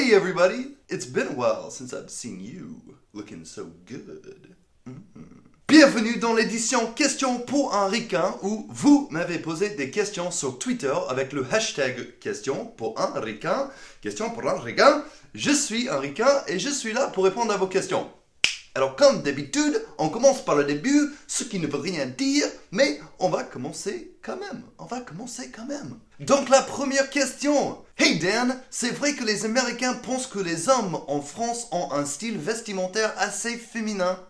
Hey everybody! It's been a while since I've seen you looking so good. Bienvenue dans l'édition Questions pour un ricain où vous m'avez posé des questions sur Twitter avec le hashtag Questions pour un ricain. Questions pour un ricain. Je suis un ricain et je suis là pour répondre à vos questions. Alors comme d'habitude, on commence par le début, ce qui ne veut rien dire, mais on va commencer quand même. Donc la première question. Hey Dan, c'est vrai que les Américains pensent que les hommes en France ont un style vestimentaire assez féminin?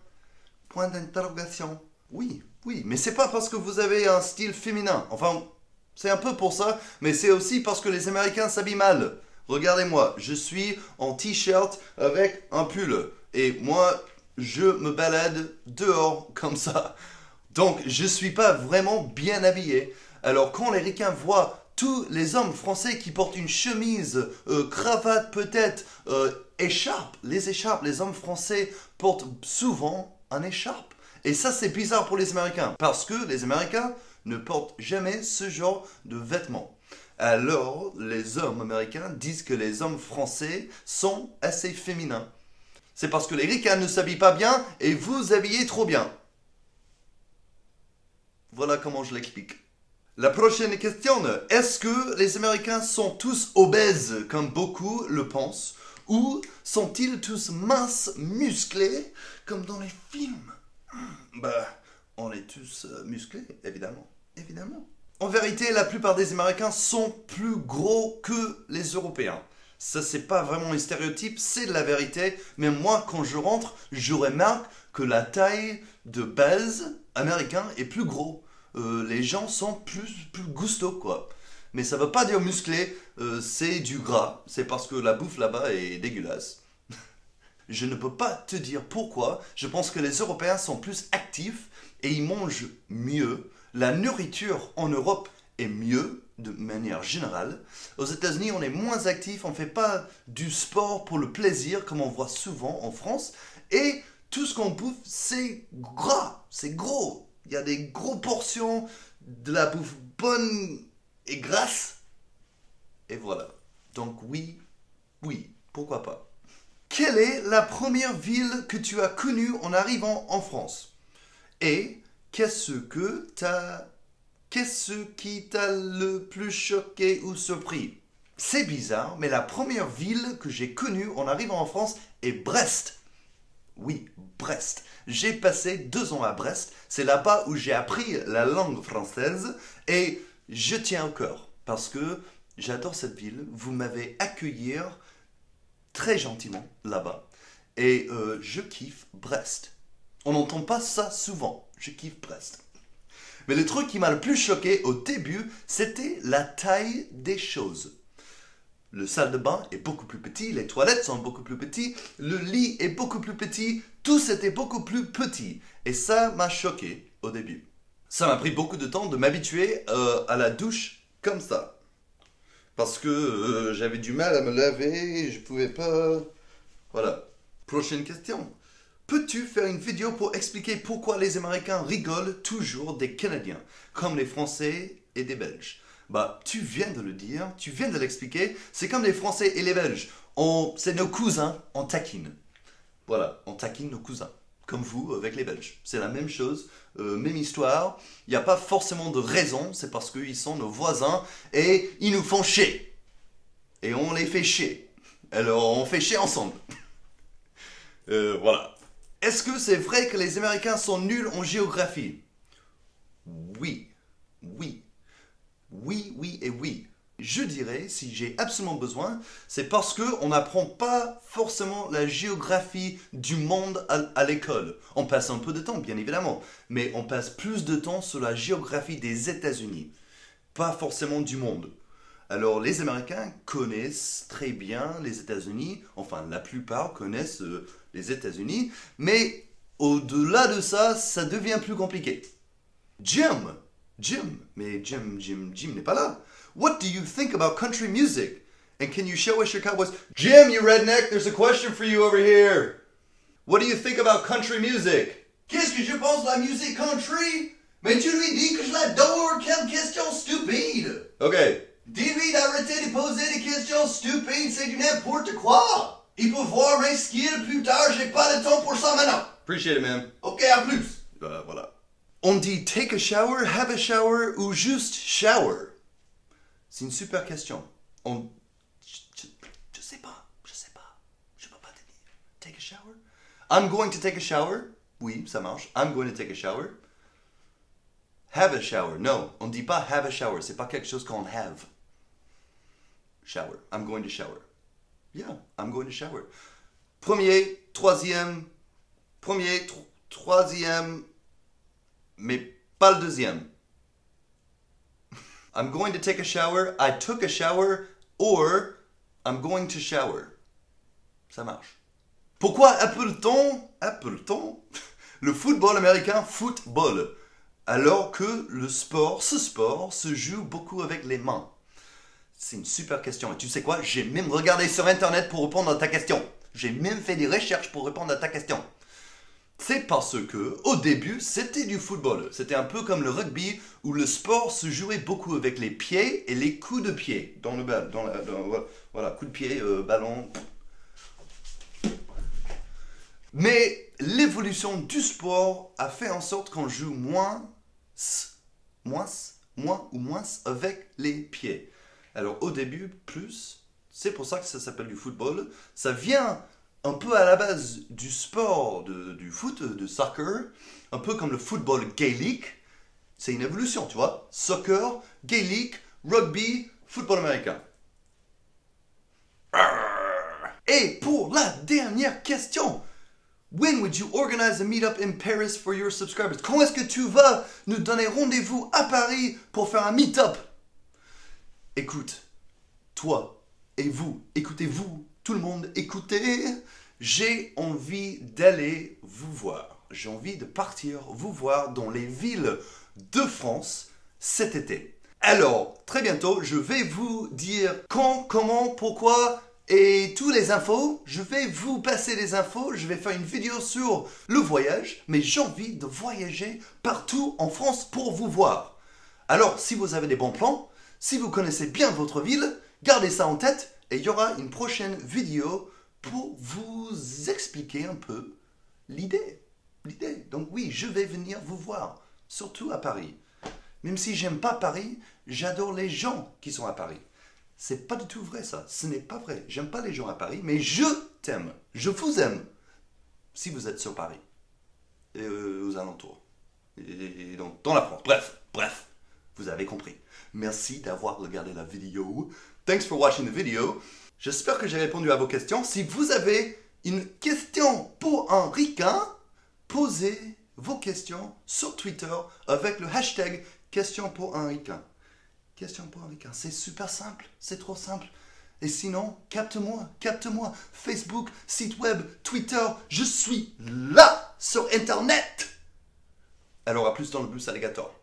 Point d'interrogation. Oui, mais c'est pas parce que vous avez un style féminin. Enfin, c'est un peu pour ça, mais c'est aussi parce que les Américains s'habillent mal. Regardez-moi, je suis en t-shirt avec un pull. Et moi, je me balade dehors comme ça. Donc, je suis pas vraiment bien habillé. Alors, quand les ricains voient tous les hommes français qui portent une chemise, cravate peut-être, écharpe, les hommes français portent souvent un écharpe. Et ça, c'est bizarre pour les Américains. Parce que les Américains ne portent jamais ce genre de vêtements. Alors, les hommes américains disent que les hommes français sont assez féminins. C'est parce que les ricains ne s'habillent pas bien et vous habillez trop bien. Voilà comment je l'explique. La prochaine question, est-ce que les Américains sont tous obèses comme beaucoup le pensent? Ou sont-ils tous minces, musclés, comme dans les films? On est tous musclés, évidemment. En vérité, la plupart des Américains sont plus gros que les Européens. Ça, c'est pas vraiment un stéréotype, c'est de la vérité. Mais moi, quand je rentre, je remarque que la taille de base américain est plus gros. Les gens sont plus gustos, quoi. Mais ça veut pas dire musclé, c'est du gras. C'est parce que la bouffe là-bas est dégueulasse. Je ne peux pas te dire pourquoi. Je pense que les Européens sont plus actifs et ils mangent mieux. La nourriture en Europe est mieux de manière générale. Aux États-Unis, on est moins actif, on ne fait pas du sport pour le plaisir comme on voit souvent en France. Et tout ce qu'on bouffe, c'est gras, c'est gros. Il y a des grosses portions de la bouffe bonne et grasse. Et voilà. Donc oui, pourquoi pas. Quelle est la première ville que tu as connue en arrivant en France? Et qu'est-ce qui t'a le plus choqué ou surpris? C'est bizarre, mais la première ville que j'ai connue en arrivant en France est Brest. Oui, Brest. J'ai passé 2 ans à Brest. C'est là-bas où j'ai appris la langue française et je tiens au cœur parce que j'adore cette ville. Vous m'avez accueilli très gentiment là-bas et je kiffe Brest. On n'entend pas ça souvent. Je kiffe Brest. Mais le truc qui m'a le plus choqué au début, c'était la taille des choses. Le salle de bain est beaucoup plus petit, les toilettes sont beaucoup plus petites, le lit est beaucoup plus petit, tout c'était beaucoup plus petit. Et ça m'a choqué au début. Ça m'a pris beaucoup de temps de m'habituer à la douche comme ça. Parce que j'avais du mal à me laver, je pouvais pas... Voilà. Prochaine question. Peux-tu faire une vidéo pour expliquer pourquoi les Américains rigolent toujours des Canadiens, comme les Français et des Belges? Tu viens de le dire, tu viens de l'expliquer, c'est comme les Français et les Belges. C'est nos cousins, on taquine. Voilà, on taquine nos cousins, comme vous avec les Belges. C'est la même chose, même histoire. Il n'y a pas forcément de raison, c'est parce qu'ils sont nos voisins et ils nous font chier. Et on les fait chier. Alors on fait chier ensemble. Voilà. Est-ce que c'est vrai que les Américains sont nuls en géographie? Oui. Je dirais, si j'ai absolument besoin, c'est parce qu'on n'apprend pas forcément la géographie du monde à l'école. On passe un peu de temps, bien évidemment, mais on passe plus de temps sur la géographie des États-Unis, pas forcément du monde. Alors les Américains connaissent très bien les États-Unis, enfin la plupart connaissent les États-Unis, mais au-delà de ça, ça devient plus compliqué. Jim n'est pas là. What do you think about country music? And can you show us your cowboys? Jim, you redneck, there's a question for you over here. What do you think about country music? Qu'est-ce que je pense de la musique country? Mais tu lui dis que je l'adore, quelle question stupide. Okay, Dis-lui d'arrêter de poser des questions stupides, c'est du n'importe quoi. Il peut voir mes skills plus tard, j'ai pas le temps pour ça maintenant. Appreciate it, man. Ok, à plus. Voilà. On dit take a shower, have a shower ou juste shower? C'est une super question. Je sais pas. Je peux pas te dire. Take a shower? I'm going to take a shower. Oui, ça marche. I'm going to take a shower. Have a shower. Non, on dit pas have a shower. C'est pas quelque chose qu'on have. Shower. I'm going to shower. Yeah, I'm going to shower. Premier, troisième, mais pas le deuxième. I'm going to take a shower, I took a shower, or I'm going to shower. Ça marche. Pourquoi appelle-t-on le football américain football, alors que ce sport se joue beaucoup avec les mains? C'est une super question. Et tu sais quoi? J'ai même regardé sur Internet pour répondre à ta question. J'ai même fait des recherches pour répondre à ta question. C'est parce que, au début, c'était du football. C'était un peu comme le rugby, où le sport se jouait beaucoup avec les pieds et les coups de pied. Dans le bal, voilà, coup de pied, ballon. Mais l'évolution du sport a fait en sorte qu'on joue moins avec les pieds. Alors au début, plus, c'est pour ça que ça s'appelle du football. Ça vient un peu à la base du sport, du foot, de soccer, un peu comme le football gaélique. C'est une évolution, tu vois. Soccer, gaélique, rugby, football américain. Et pour la dernière question, when would you organize a meetup in Paris for your subscribers? Quand est-ce que tu vas nous donner rendez-vous à Paris pour faire un meetup? Écoute, toi et vous, écoutez-vous, tout le monde, écoutez. J'ai envie d'aller vous voir. J'ai envie de partir vous voir dans les villes de France cet été. Alors, très bientôt, je vais vous dire quand, comment, pourquoi et toutes les infos. Je vais vous passer les infos. Je vais faire une vidéo sur le voyage, mais j'ai envie de voyager partout en France pour vous voir. Alors, si vous avez des bons plans, si vous connaissez bien votre ville, gardez ça en tête et il y aura une prochaine vidéo pour vous expliquer un peu l'idée. Donc oui, je vais venir vous voir, surtout à Paris. Même si j'aime pas Paris, j'adore les gens qui sont à Paris. C'est pas du tout vrai ça, ce n'est pas vrai. J'aime pas les gens à Paris, mais je t'aime, je vous aime. Si vous êtes sur Paris, et aux alentours, et donc dans la France, bref, vous avez compris. Merci d'avoir regardé la vidéo. Thanks for watching the video. J'espère que j'ai répondu à vos questions. Si vous avez une question pour un ricain, posez vos questions sur Twitter avec le hashtag question pour un ricain. Question pour un ricain. C'est super simple. C'est trop simple. Et sinon, capte-moi. Facebook, site web, Twitter. Je suis là sur Internet. Alors à plus dans le bus alligator.